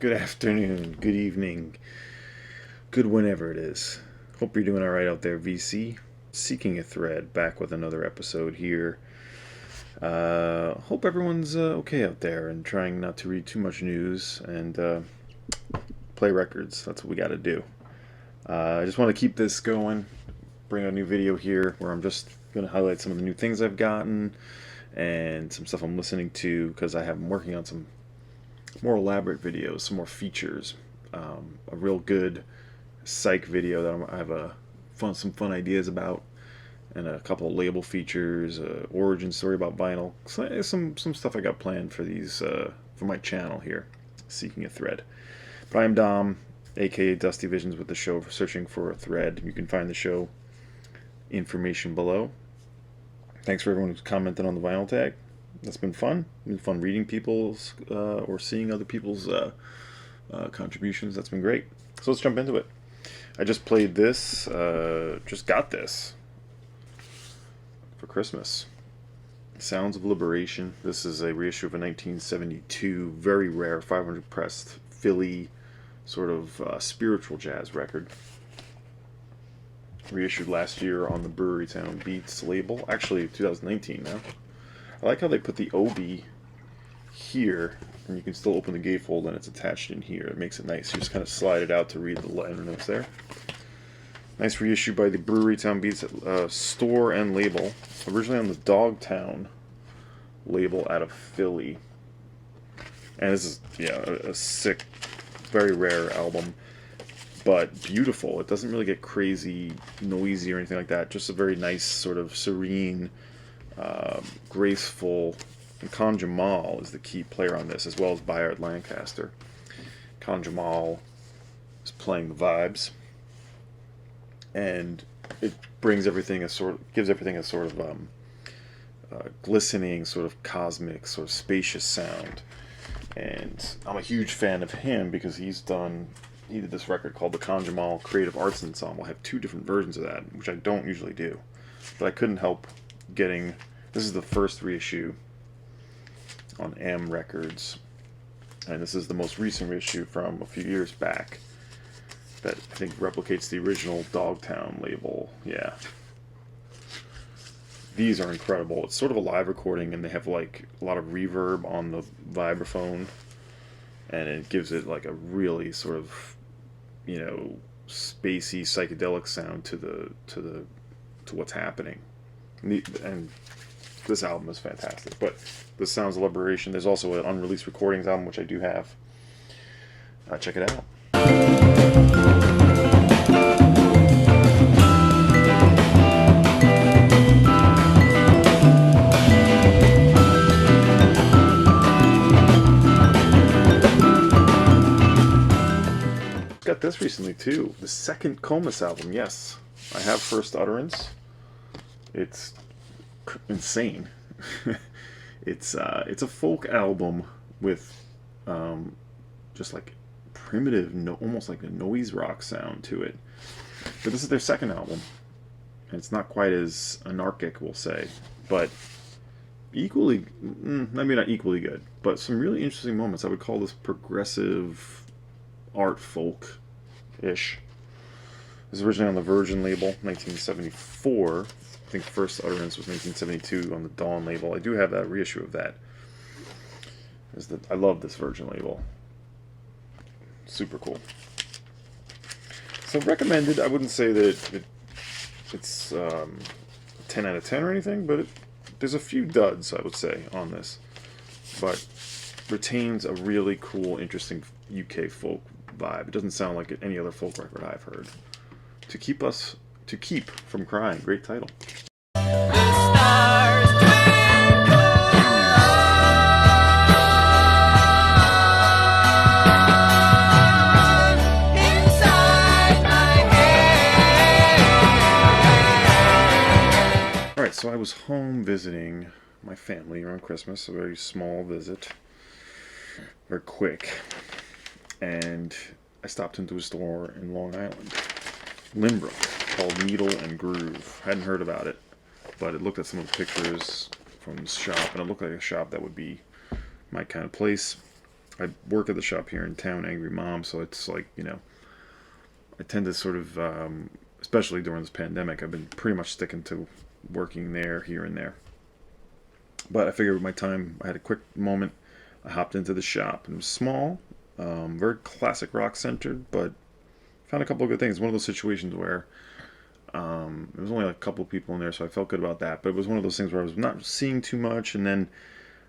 good afternoon, good evening, good whenever it is. Hope you're doing alright out there, VC. Seeking a Thread, back with another episode here. Hope everyone's okay out there and trying not to read too much news and play records. That's what we gotta do. I just want to keep this going, bring a new video here where I'm just going to highlight some of the new things I've gotten and some stuff I'm listening to, because I'm working on some more elaborate videos, some more features, a real good psych video that I have some fun ideas about, and a couple of label features, origin story about vinyl, some stuff I got planned for these for my channel here, Seeking a Thread. But I am Dom, aka Dusty Visions, with the show Searching for a Thread. You can find the show information below. Thanks for everyone who's commented on the vinyl tag. That's been fun. It's been fun reading people's or seeing other people's contributions. That's been great. So let's jump into it. I just played this, just got this for Christmas. Sounds of Liberation. This is a reissue of a 1972, very rare, 500 pressed Philly sort of spiritual jazz record. Reissued last year on the Brewery Town Beats label. Actually, 2019 now. I like how they put the OB here, and you can still open the gatefold and it's attached in here. It makes it nice. You just kind of slide it out to read the liner notes there. Nice reissue by the Brewery Town Beats store and label. Originally on the Dogtown label out of Philly. And this is, yeah, a sick, very rare album, but beautiful. It doesn't really get crazy noisy or anything like that. Just a very nice, sort of serene, graceful. And Khan Jamal is the key player on this, as well as Bayard Lancaster. Khan Jamal is playing the vibes, and it brings everything gives everything a sort of glistening, sort of cosmic, sort of spacious sound. And I'm a huge fan of him because he did this record called the Khan Jamal Creative Arts Ensemble. I have two different versions of that, which I don't usually do, but I couldn't help getting. This is the first reissue on M Records, and this is the most recent reissue from a few years back that I think replicates the original Dogtown label. Yeah, these are incredible. It's sort of a live recording, and they have like a lot of reverb on the vibraphone, and it gives it like a really sort of, you know, spacey psychedelic sound to what's happening. And this album is fantastic. But this Sounds of Liberation, there's also an unreleased recordings album, which I do have. Check it out. Got this recently too, the second Comus album. Yes, I have First Utterance. It's insane. It's a folk album with just like primitive, almost like a noise rock sound to it. But this is their second album, and it's not quite as anarchic, we'll say, but equally, maybe not equally good, but some really interesting moments. I would call this progressive art folk-ish. This was originally on the Virgin label, 1974. I think First Utterance was 1972 on the Dawn label. I do have that reissue of that. I love this Virgin label. Super cool. So recommended. I wouldn't say that it's 10 out of 10 or anything, but there's a few duds, I would say, on this. But retains a really cool, interesting UK folk vibe. It doesn't sound like any other folk record I've heard. To Keep from Crying. Great title. Alright, so I was home visiting my family around Christmas, a very small visit, very quick, and I stopped into a store in Long Island, Limbrook, called Needle and Groove. Hadn't heard about it, but it looked at some of the pictures from the shop, and it looked like a shop that would be my kind of place. I work at the shop here in town, Angry Mom, so it's like, you know, I tend to sort of, especially during this pandemic, I've been pretty much sticking to working there, here and there. But I figured with my time, I had a quick moment, I hopped into the shop. It was small, very classic rock centered, but found a couple of good things. One of those situations where there was only like a couple of people in there, so I felt good about that. But it was one of those things where I was not seeing too much, and then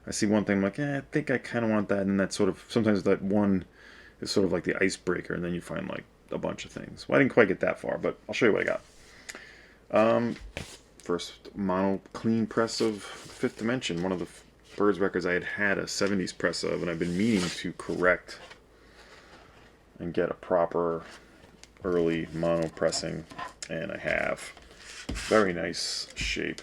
I see one thing, I'm like, I think I kind of want that, and that sort of, sometimes that one is sort of like the icebreaker, and then you find like a bunch of things. Well, I didn't quite get that far, but I'll show you what I got. First mono clean press of Fifth Dimension, one of the Birds records I had a 70s press of, and I've been meaning to correct and get a proper early mono pressing, and I have. Very nice shape.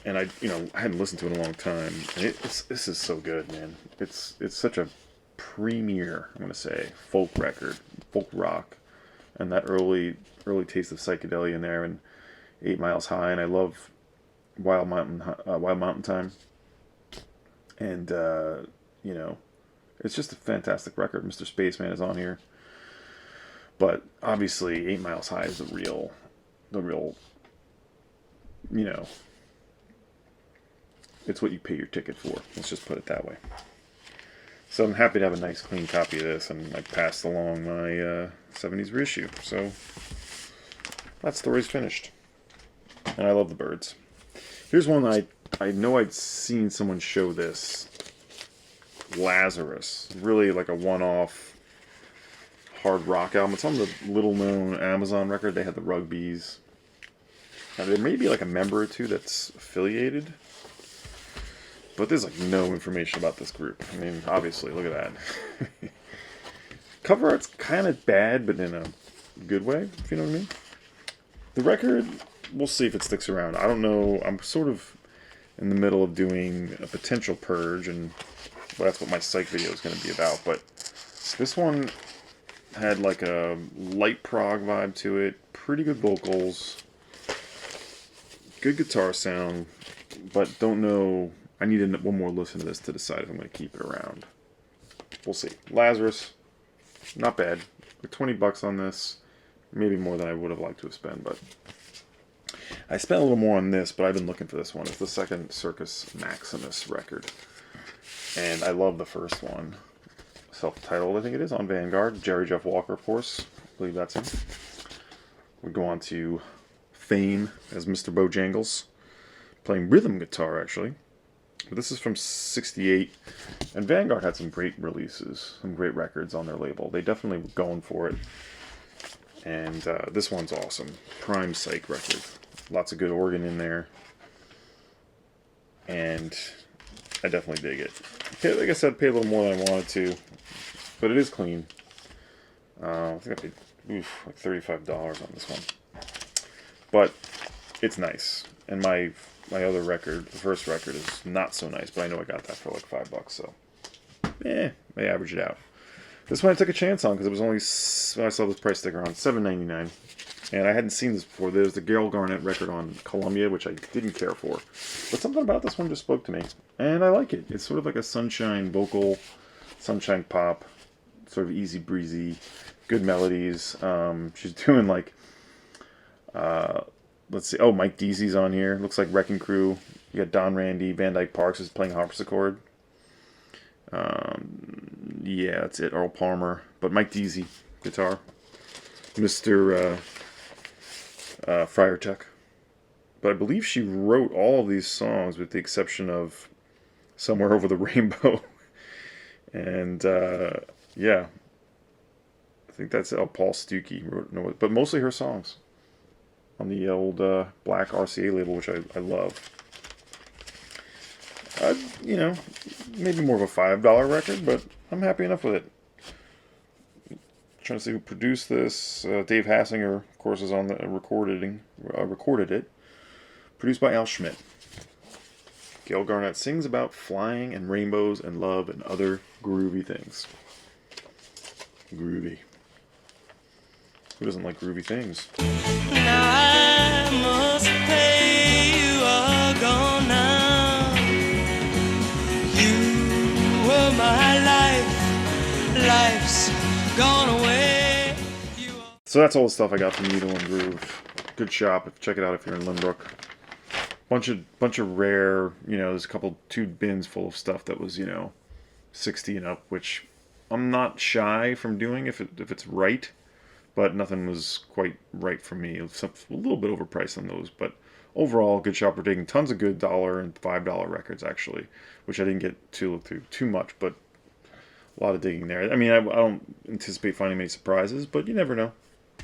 And I hadn't listened to it in a long time. And this is so good, man. It's such a premier, I'm gonna say, folk record, folk rock, and that early taste of psychedelia in there, and 8 Miles High, and I love Wild Mountain Time, and it's just a fantastic record. Mr. Spaceman is on here, but obviously 8 Miles High is the real, it's what you pay your ticket for. Let's just put it that way. So I'm happy to have a nice clean copy of this, and I passed along my 70s reissue. So that story's finished, and I love the Birds. Here's one I know I'd seen someone show this. Lazarus. Really like a one-off hard rock album. It's on the little-known Amazon record. They had the Rugbies. Now, there may be like a member or two that's affiliated, but there's like no information about this group. I mean, obviously, look at that. Cover art's kind of bad, but in a good way, if you know what I mean. The record, we'll see if it sticks around. I don't know. I'm sort of in the middle of doing a potential purge, and that's what my psych video is going to be about. But this one had like a light prog vibe to it, pretty good vocals, good guitar sound, but don't know. I need one more listen to this to decide if I'm going to keep it around. We'll see. Lazarus, not bad. Like $20 on this, maybe more than I would have liked to have spent, but I spent a little more on this, but I've been looking for this one. It's the second Circus Maximus record, and I love the first one. Self-titled, I think it is, on Vanguard. Jerry Jeff Walker, of course. I believe that's him. We go on to fame as Mr. Bojangles, playing rhythm guitar, actually. But this is from '68, and Vanguard had some great releases, some great records on their label. They definitely were going for it, and this one's awesome. Prime Psych record. Lots of good organ in there, and I definitely dig it. Like I said, paid a little more than I wanted to, but it is clean. I think I paid like $35 on this one, but it's nice. And my other record, the first record, is not so nice, but I know I got that for like $5, so they average it out. This one I took a chance on because it was only, I saw this price sticker on $7.99, and I hadn't seen this before. There's the Garnet record on Columbia, which I didn't care for, but something about this one just spoke to me, and I like it. It's sort of like a sunshine vocal, sunshine pop, sort of easy breezy, good melodies. She's doing like, let's see, Mike Deasy's on here. Looks like Wrecking Crew. You got Don Randy, Van Dyke Parks is playing harpsichord. Yeah, that's it. Earl Palmer, but Mike Deasy guitar. Mr. Friar Tuck. But I believe she wrote all of these songs with the exception of Somewhere Over the Rainbow. And yeah, I think that's Paul Stuckey wrote, but mostly her songs on the old black RCA label, which I love. Maybe more of a $5 record, but I'm happy enough with it. Trying to see who produced this. Dave Hassinger, of course, is on the recorded it. Produced by Al Schmidt. Gail Garnet sings about flying and rainbows and love and other groovy things. Groovy. Who doesn't like groovy things? Now I must pay, you are gone now. You were my life's gone away. So that's all the stuff I got from Needle and Groove. Good shop. Check it out if you're in Lynbrook. Bunch of rare, you know, there's a couple, 2 bins full of stuff that was, you know, 60 and up, which I'm not shy from doing if it's right, but nothing was quite right for me. It was a little bit overpriced on those, but overall, good shop. We're taking tons of good $1 and $5 records, actually, which I didn't get to look through too much, but a lot of digging there. I mean, I don't anticipate finding many surprises, but you never know.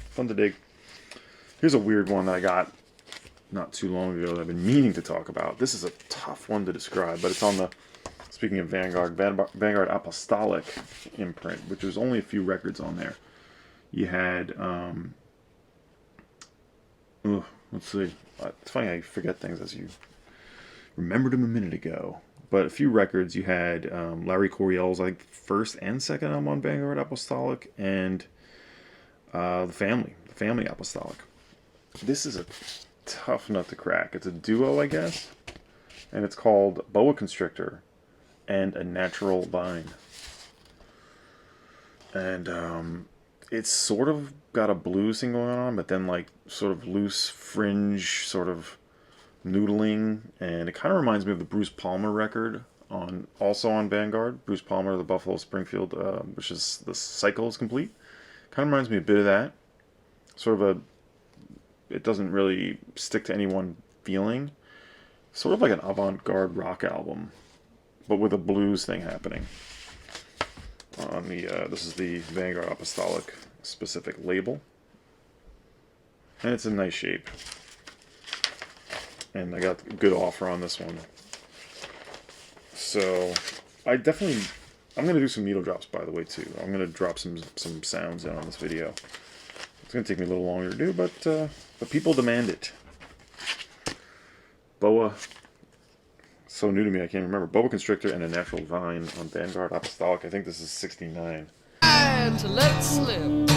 Fun to dig. Here's a weird one that I got not too long ago that I've been meaning to talk about. This is a tough one to describe, but it's on the, speaking of Vanguard Apostolic imprint, which was only a few records on there. You had, let's see. It's funny how you forget things as you remembered them a minute ago. But a few records. You had Larry Coryell's, I think, first and second album on Vanguard Apostolic, and the Family Apostolic. This is a tough nut to crack. It's a duo, I guess, and it's called Boa Constrictor and A Natural Vine. And it's sort of got a blues thing going on, but then like sort of loose fringe, sort of noodling, and it kind of reminds me of the Bruce Palmer record also on Vanguard. Bruce Palmer, the Buffalo Springfield, which is The Cycle is Complete. Kind of reminds me a bit of that. Sort of it doesn't really stick to any one feeling. Sort of like an avant-garde rock album, but with a blues thing happening. On the this is the Vanguard Apostolic specific label, and it's in Nightshape. And I got a good offer on this one. So I'm gonna do some needle drops, by the way, too. I'm gonna drop some sounds in on this video. It's gonna take me a little longer to do, but people demand it. Boa, so new to me I can't remember. Boa Constrictor and A Natural Vine on Vanguard Apostolic. I think this is 69. And to let it slip.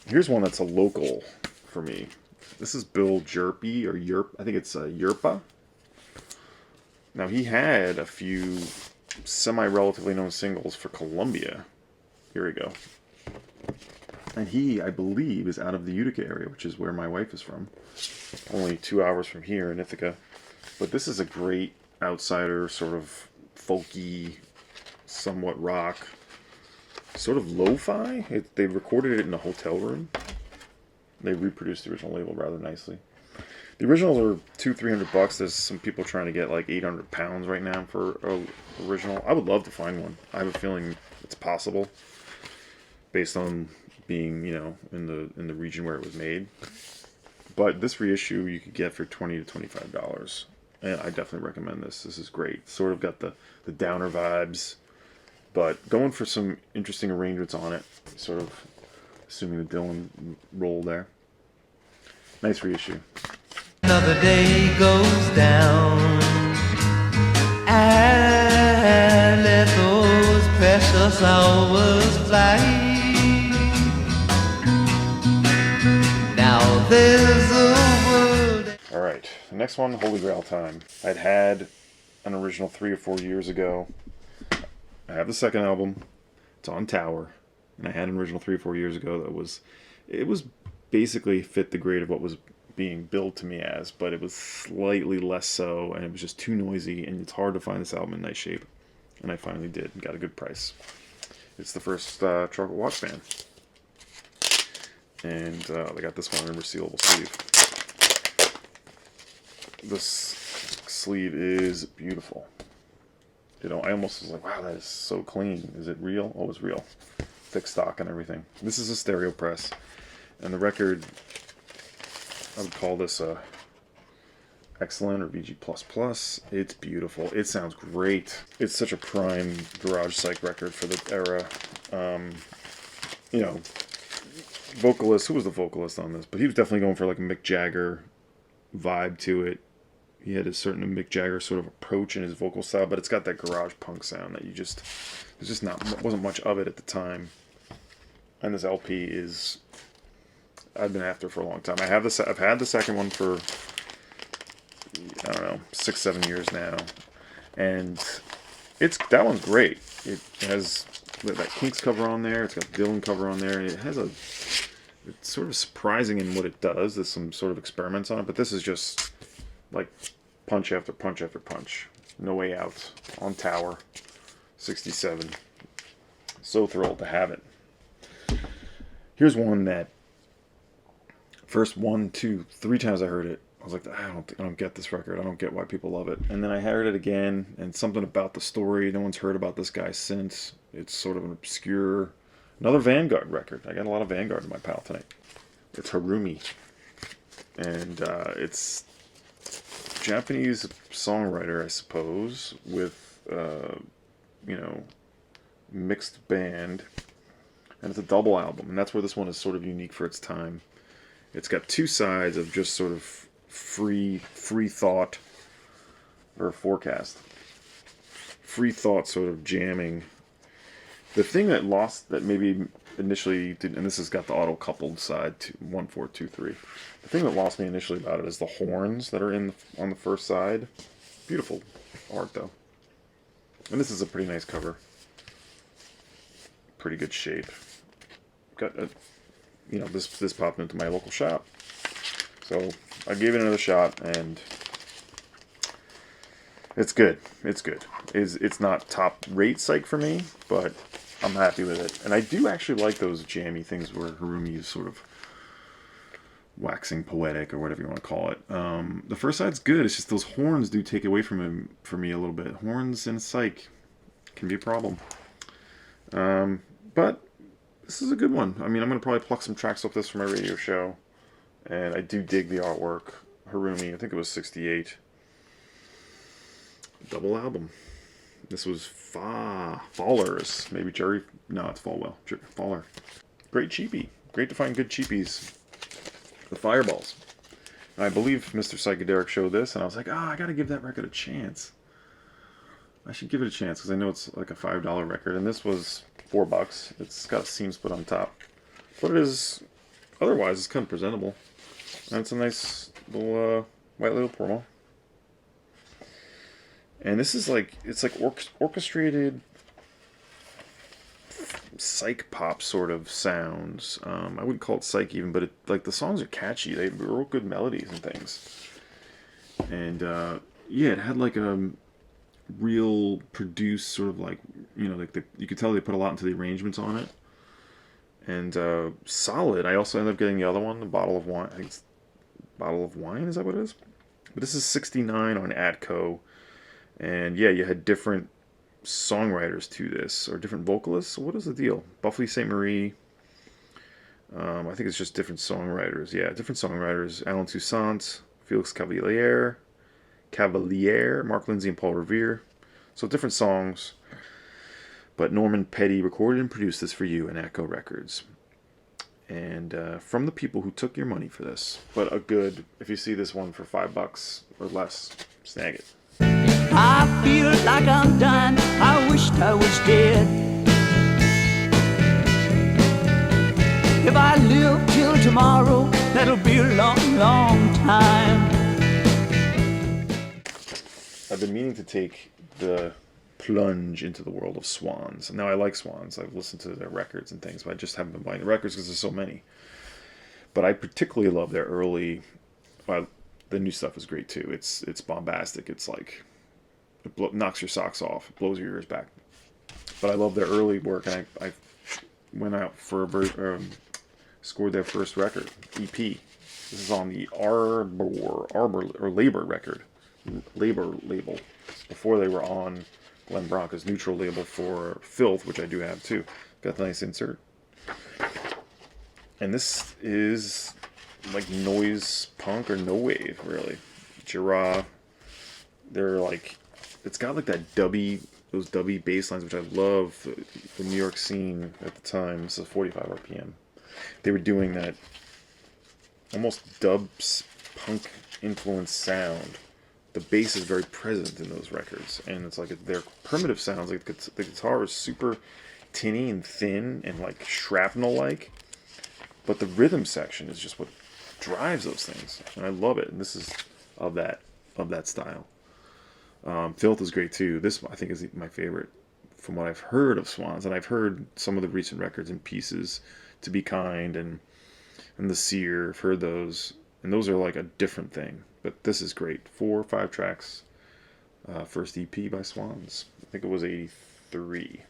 Here's one that's a local for me. This is Bill Jerpi, or I think it's Yerpa. Now, he had a few semi-relatively known singles for Columbia. Here we go. And he, I believe, is out of the Utica area, which is where my wife is from. Only 2 hours from here in Ithaca. But this is a great outsider, sort of folky, somewhat rock, sort of lo-fi. They recorded it in a hotel room. They reproduced the original label rather nicely. The originals are $200-300. There's some people trying to get like 800 pounds right now for an original. I would love to find one. I have a feeling it's possible, based on being, you know, in the region where it was made. But this reissue you could get for $20 to $25, and I definitely recommend this. This is great. Sort of got the downer vibes, but going for some interesting arrangements on it. Sort of assuming the Dylan role there. Nice reissue. Another day goes down, and let those precious hours fly. Now there's a world. All right, the next one, Holy Grail time. I'd had an original 3 or 4 years ago. I have the second album. It's on Tower, and I had an original 3 or 4 years ago it was basically fit the grade of what was being billed to me as, but it was slightly less so, and it was just too noisy, and it's hard to find this album in Nightshape, and I finally did and got a good price. It's the first Chocolate Watch Band, and they got this one in a resealable sleeve. This sleeve is beautiful. You know, I almost was like, wow, that is so clean. Is it real? Oh, it's real. Thick stock and everything. This is a stereo press, and the record, I would call this excellent or VG++. It's beautiful. It sounds great. It's such a prime garage psych record for the era. You know, vocalist, who was the vocalist on this? But he was definitely going for like a Mick Jagger vibe to it. He had a certain Mick Jagger sort of approach in his vocal style, but it's got that garage punk sound that there's just wasn't much of it at the time. And this LP is, I've been after for a long time. I've had the second one for, I don't know, 6-7 years now, and that one's great. It has that Kinks cover on there. It's got the Dylan cover on there. And it has it's sort of surprising in what it does. There's some sort of experiments on it, but this is just like punch after punch after punch. No Way Out on Tower, 67. So thrilled to have it. Here's one that first 1, 2, 3 times I heard it, I was like, I don't get this record. I don't get why people love it. And then I heard it again, and something about the story. No one's heard about this guy since. It's sort of an obscure, another Vanguard record. I got a lot of Vanguard in my pile tonight. It's Harumi, and it's Japanese songwriter, I suppose, with mixed band, and it's a double album, and that's where this one is sort of unique for its time. It's got two sides of just sort of free thought, or forecast. Free thought sort of jamming. The thing that maybe initially did, and this has got the auto coupled side, 1, 4, 2, 3. The thing that lost me initially about it is the horns that are on the first side. Beautiful art though. And this is a pretty nice cover. Pretty good shape. Got a, this popped into my local shop. So I gave it another shot, and it's good. It's good. It's not top rate psych for me, but I'm happy with it. And I do actually like those jammy things where Harumi is sort of waxing poetic, or whatever you want to call it. The first side's good. It's just those horns do take away from me a little bit. Horns in psych can be a problem. But this is a good one. I mean, I'm going to probably pluck some tracks off this for my radio show. And I do dig the artwork. Harumi, I think it was 68. Double album. This was Fallers. Maybe Jerry. No, it's Falwell. Faller. Great cheapie. Great to find good cheapies. The Fireballs. And I believe Mr. Psychedelic showed this, and I was like, I gotta give that record a chance. I should give it a chance, because I know it's like a $5 record, and this was $4. It's got a seam split on top. But it is, otherwise, it's kind of presentable. And it's a nice little white label promo. And this is like, it's like orchestrated psych pop sort of sounds. I wouldn't call it psych even, but like the songs are catchy. They wrote good melodies and things. And yeah, it had like a real produced sort of like, like you could tell they put a lot into the arrangements on it. And solid. I also ended up getting the other one, the Bottle of Wine. I think it's Bottle of Wine, is that what it is? But this is 69 on Atco. And yeah, you had different songwriters to this, or different vocalists. So what is the deal? Buffy St. Marie. I think it's just different songwriters. Yeah, different songwriters. Alan Toussaint, Felix Cavalier, Mark Lindsay, and Paul Revere. So different songs. But Norman Petty recorded and produced this for you in Atco Records. And from the people who took your money for this. But a good, if you see this one for $5 or less, snag it. I feel like I'm dying. I wished I was dead. If I live till tomorrow, that'll be a long, long time. I've been meaning to take the plunge into the world of Swans. Now, I like Swans. I've listened to their records and things, but I just haven't been buying the records because there's so many. But I particularly love their early... Well, the new stuff is great too. It's bombastic. It's like... It knocks your socks off. It blows your ears back. But I love their early work, and I went out for scored their first record, EP. This is on the Labor record. Labor label. Before they were on Glenn Branca's neutral label for Filth, which I do have too. Got the nice insert. And this is like noise punk or no wave, really. Jira. They're like, it's got like that those dubby bass lines, which I love. The New York scene at the time. This is 45 RPM. They were doing that almost dubs punk influenced sound. The bass is very present in those records, and it's like their primitive sounds. Like the guitar is super tinny and thin and like shrapnel-like, but the rhythm section is just what drives those things, and I love it. And this is of that style. Filth is great too. This, I think, is my favorite from what I've heard of Swans, and I've heard some of the recent records and pieces, To Be Kind and The Seer. I've heard those, and those are like a different thing. But this is great. 4 or 5 tracks. First EP by Swans. I think it was 83.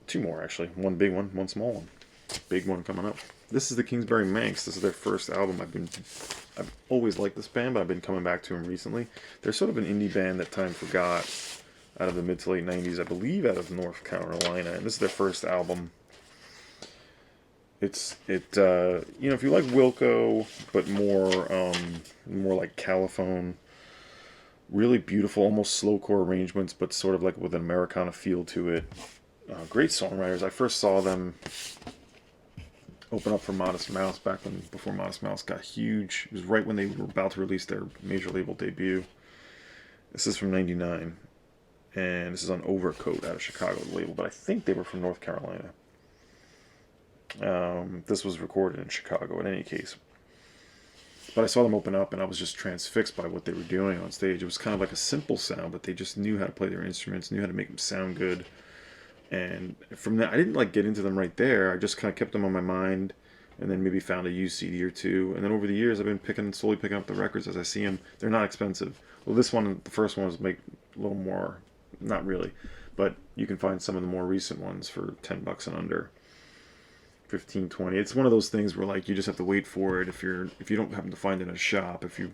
2 more actually. 1 big one, 1 small one. Big one coming up. This is the Kingsbury Manx. This is their first album. I've always liked this band, but I've been coming back to them recently. They're sort of an indie band that time forgot, out of the mid to late 90s, I believe, out of North Carolina. And this is their first album. You know, if you like Wilco, but more like Caliphone, really beautiful, almost slowcore arrangements, but sort of like with an Americana feel to it. Great songwriters. I first saw them open up for Modest Mouse before Modest Mouse got huge. It was right when they were about to release their major label debut. This is from '99, and this is on Overcoat out of Chicago, the label, but I think they were from North Carolina. This was recorded in Chicago in any case. But I saw them open up, and I was just transfixed by what they were doing on stage. It was kind of like a simple sound, but they just knew how to play their instruments, knew how to make them sound good. And from that, I didn't like get into them right there. I just kind of kept them on my mind, and then maybe found a used CD or 2. And then over the years, I've been slowly picking up the records as I see them. They're not expensive. Well, this one, the first one, was make a little more, not really, but you can find some of the more recent ones for $10 and under. 15, 20. It's one of those things where like you just have to wait for it. If you don't happen to find it in a shop, if you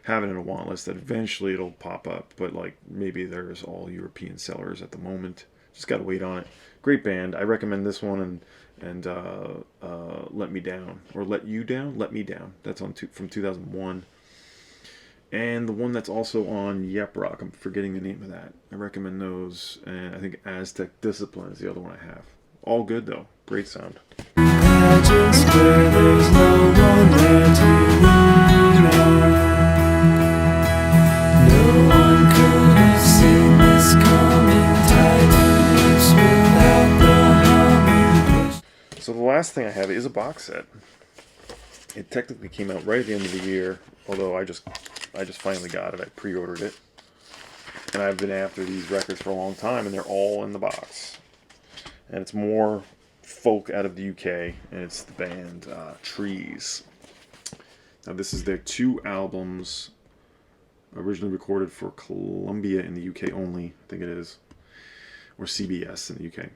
have it in a want list, that eventually it'll pop up. But like maybe there's all European sellers at the moment. Just gotta wait on it. Great band. I recommend this one and Let Me Down, or Let You Down. Let Me Down. That's from 2001. And the one that's also on Yep Rock. I'm forgetting the name of that. I recommend those. And I think Aztec Discipline is the other one I have. All good though. Great sound. Just where there's no one there to lean on. No one could have seen this coming. Tight lips without the humming. So the last thing I have is a box set. It technically came out right at the end of the year, although I just finally got it. I pre-ordered it, and I've been after these records for a long time, and they're all in the box. And it's more folk out of the UK, and it's the band Trees. Now this is their 2 albums, originally recorded for Columbia in the UK only, I think it is, or CBS in the UK,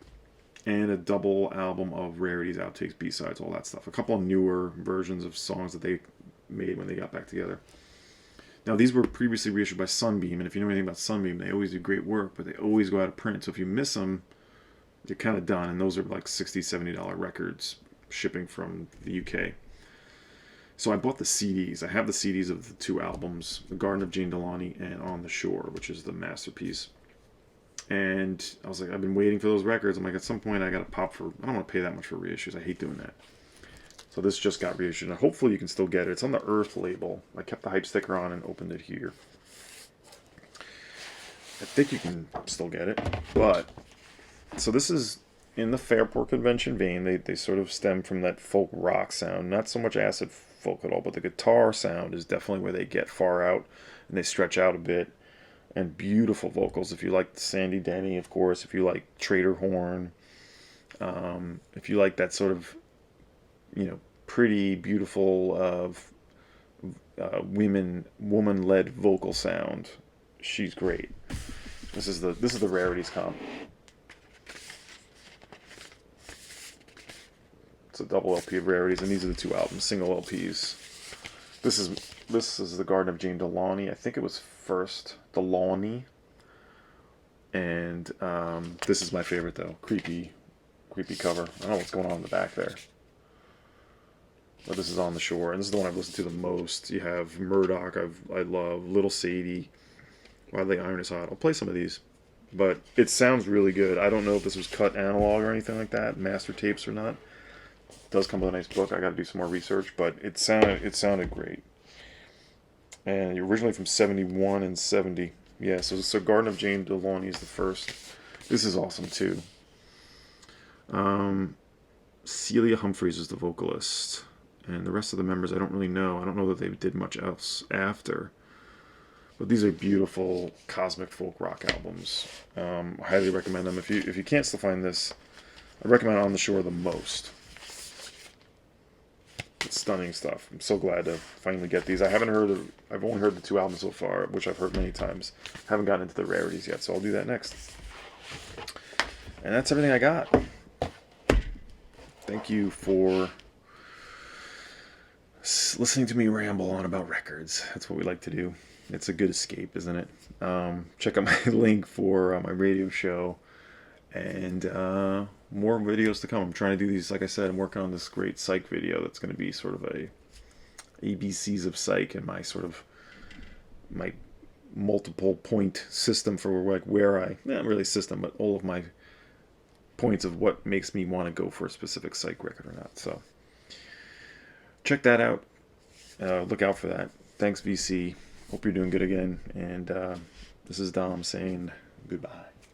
and a double album of rarities, outtakes, B-sides, all that stuff. A couple of newer versions of songs that they made when they got back together. Now these were previously reissued by Sunbeam, and if you know anything about Sunbeam, they always do great work, but they always go out of print, so if you miss them, they're kind of done, and those are like $60, $70 records shipping from the UK. So I bought the CDs. I have the CDs of the 2 albums, The Garden of Jane Delany and On the Shore, which is the masterpiece. And I was like, I've been waiting for those records. I'm like, at some point I got to pop for, I don't want to pay that much for reissues. I hate doing that. So this just got reissued, and hopefully you can still get it. It's on the Earth label. I kept the hype sticker on and opened it here. I think you can still get it, but... So this is in the Fairport Convention vein. They sort of stem from that folk rock sound. Not so much acid folk at all, but the guitar sound is definitely where they get far out and they stretch out a bit. And beautiful vocals. If you like Sandy Denny, of course. If you like Trader Horn. If you like that sort of, you know, pretty, beautiful woman-led vocal sound. She's great. This is the rarities comp. It's a double LP of rarities, and these are the 2 albums, single LPs. This is the Garden of Jane Delany. I think it was first Delany, and this is my favorite though. Creepy cover. I don't know what's going on in the back there, but this is On the Shore, and this is the one I've listened to the most. You have Murdoch. I love Little Sadie. Why the Iron is Hot. I'll play some of these, but it sounds really good. I don't know if this was cut analog or anything like that, master tapes or not. It does come with a nice book. I got to do some more research, but it sounded great. And originally from 71 and 70. Yeah, so Garden of Jane Delany is the first. This is awesome too. Celia Humphreys is the vocalist, and the rest of the members I don't really know. I don't know that they did much else after. But these are beautiful cosmic folk rock albums. I highly recommend them. If you can't still find this, I recommend On the Shore the most. It's stunning stuff. I'm so glad to finally get these. I've only heard the 2 albums so far, which I've heard many times. Haven't gotten into the rarities yet, so I'll do that next. And that's everything I got. Thank you for listening to me ramble on about records. That's what we like to do. It's a good escape, isn't it? Check out my link for my radio show, and more videos to come. I'm trying to do these, like I said, I'm working on this great psych video that's going to be sort of a ABCs of psych and my sort of my multiple point system for like where I, not really system, but all of my points of what makes me want to go for a specific psych record or not. So check that out. Look out for that. Thanks, VC. Hope you're doing good again. And this is Dom saying goodbye.